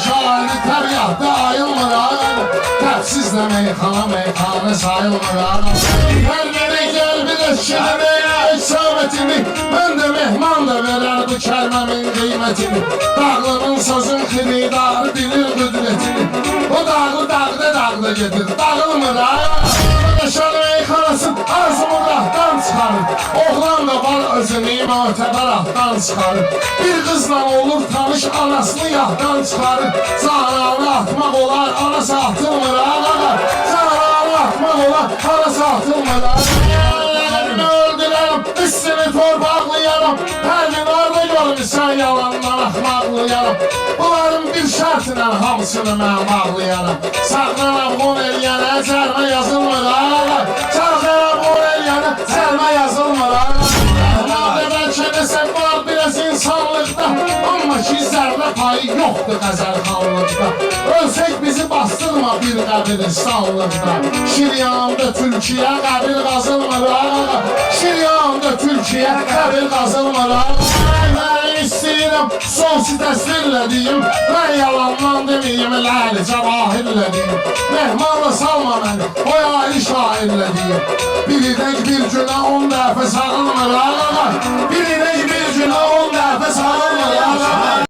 şahidi təbiatda ayılmır Təbsizlə meyxana sayılmır Hər yerə gəl bir eşkini İsabətini Mən də mehman da verər bu kəlməmin qiymətini Dağlının sözün xiridarı bilir qüdrətini O dağda gedir dağılmır Yaşar meyxanasın arzımı rahatdan çıxarır Oğlan da var özünü mötəbər atdan çıxarır Bir qızla olur tanış anasını yahdan çıxarır Zaranı atmaq olar anası atılmır Zaranı atmaq olar anası atılmır Əllərimi öldürərəm üstünü torpaqlayaram Hər gün orada görmüşsən yalandan axmaqlayaram Bunların bir şərtinə hamısını mən bağlayaram Sağlaram qon eləyənə cərmə yazılmır Sağlaram qon eləyənə cərmə yazılmır Nədə bəlkə desək var biraz insanlıqda Amma ki zərrə payı yoxdur Qəzərxanlıqda Ölsək bizi bastırma bir qəbiristanlıqda Şiryanımda Türkiyə qəbir qazılmır Şiryanımda Türkiyə qəbir qazılmır Mən istəyirəm sonsi təsvirlə deyim Mən yalandan deməyim ləli cəvahirlə deyim Mehmanla salma məni o ayrı şairlə deyim Bilidək bir günə 10 dəfə sağılmır Bir